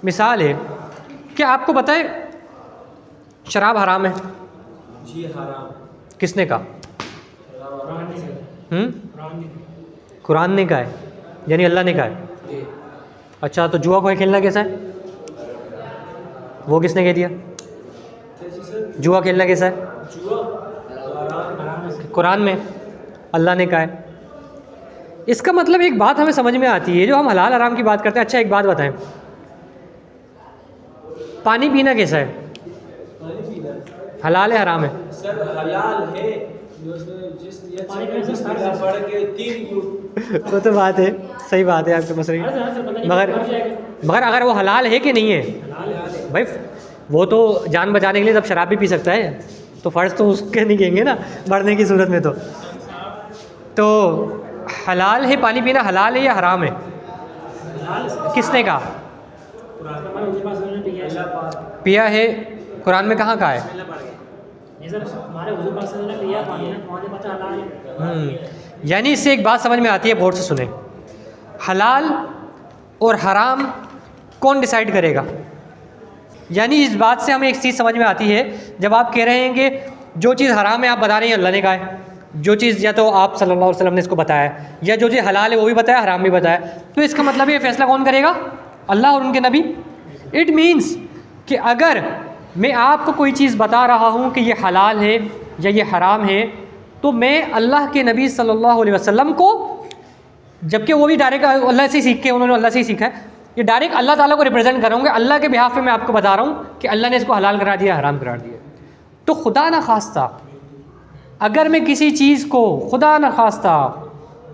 مثال ہے کہ آپ کو پتہ ہے شراب حرام ہے؟ جی حرام. کس نے کہا؟ قرآن نے کہا ہے، یعنی اللہ نے کہا ہے. جی. اچھا تو جوا کو کھیلنا کیسا ہے؟ وہ کس نے کہہ دیا؟ جوا کھیلنا کیسا ہے؟ جوا حرام ہے. قرآن میں اللہ نے کہا ہے. اس کا مطلب ایک بات ہمیں سمجھ میں آتی ہے جو ہم حلال حرام کی بات کرتے ہیں. اچھا ایک بات بتائیں، پانی پینا کیسا ہے؟ پانی پینا حلال ہے حرام ہے؟ سر حلال ہے. جس پڑھ کے 3 گھونٹ. وہ تو بات ہے، صحیح بات ہے آپ کے مسئلے کی، مگر اگر وہ حلال ہے کہ نہیں ہے بھائی، وہ تو جان بچانے کے لیے تب شراب بھی پی سکتا ہے، تو فرض تو اس کے نہیں کہیں گے نا مرنے کی صورت میں. تو حلال ہے پانی پینا، حلال ہے یا حرام ہے؟ کس نے کہا؟ پیا ہے. قرآن میں کہاں کہا ہے؟ یعنی اس سے ایک بات سمجھ میں آتی ہے، غور سے سنیں. حلال اور حرام کون ڈیسائیڈ کرے گا؟ یعنی اس بات سے ہمیں ایک چیز سمجھ میں آتی ہے، جب آپ کہہ رہے ہیں کہ جو چیز حرام ہے آپ بتا رہے ہیں اللہ نے کہا ہے، جو چیز یا تو آپ صلی اللہ علیہ وسلم نے اس کو بتایا ہے، یا جو چیز حلال ہے وہ بھی بتایا حرام بھی بتایا، تو اس کا مطلب یہ فیصلہ کون کرے گا؟ اللہ اور ان کے نبی. اٹ مینس کہ اگر میں آپ کو کوئی چیز بتا رہا ہوں کہ یہ حلال ہے یا یہ حرام ہے، تو میں اللہ کے نبی صلی اللہ علیہ وسلم کو، جبکہ وہ بھی ڈائریکٹ اللہ سے سیکھ کے، انہوں نے اللہ سے ہی سیکھا ہے، یہ ڈائریکٹ اللہ تعالیٰ کو ریپرزینٹ کروں گے، اللہ کے بہاف میں آپ کو بتا رہا ہوں کہ اللہ نے اس کو حلال کرا دیا، حرام کرا دیا. تو خدا نخواستہ اگر میں کسی چیز کو خدا نخواستہ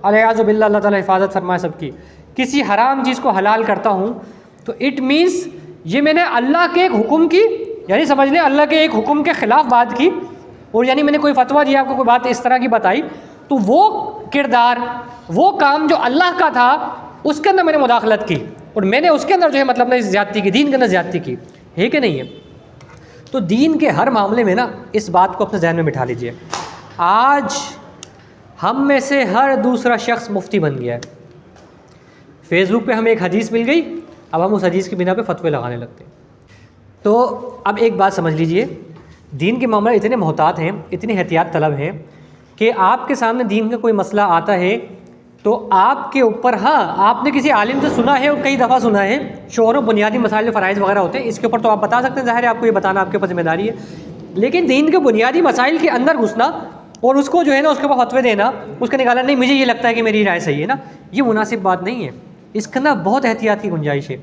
الیاذ باللہ، اللہ تعالیٰ حفاظت فرمائے سب کی، کسی حرام چیز کو حلال کرتا ہوں، تو اٹ مینس یہ میں نے اللہ کے ایک حکم کی، یعنی سمجھ لیں اللہ کے ایک حکم کے خلاف بات کی، اور یعنی میں نے کوئی فتویٰ دیا، آپ کو کوئی بات اس طرح کی بتائی، تو وہ کردار، وہ کام جو اللہ کا تھا اس کے اندر میں نے مداخلت کی، اور میں نے اس کے اندر جو ہے مطلب نے زیادتی کی، دین کے اندر زیادتی کی ہے کہ نہیں ہے؟ تو دین کے ہر معاملے میں نا اس بات کو اپنے ذہن میں بٹھا لیجئے. آج ہم میں سے ہر دوسرا شخص مفتی بن گیا ہے. فیس بک پہ ہمیں ایک حدیث مل گئی، اب ہم اس حدیث کی بنا پہ فتوے لگانے لگتے ہیں. تو اب ایک بات سمجھ لیجئے، دین کے معاملے اتنے محتاط ہیں، اتنی احتیاط طلب ہیں کہ آپ کے سامنے دین کا کوئی مسئلہ آتا ہے تو آپ کے اوپر، ہاں آپ نے کسی عالم سے سنا ہے اور کئی دفعہ سنا ہے، شوہر و بنیادی مسائل جو فرائض وغیرہ ہوتے ہیں اس کے اوپر تو آپ بتا سکتے ہیں، ظاہر ہے آپ کو یہ بتانا آپ کے اوپر ذمہ داری ہے، لیکن دین کے بنیادی مسائل کے اندر گھسنا اور اس کو جو ہے نا اس کے اوپر فتوے دینا، اس کا نکالا نہیں مجھے یہ لگتا ہے کہ میری رائے صحیح ہے نا، یہ مناسب بات نہیں ہے. اس کے اندر بہت احتیاط کی گنجائش ہے.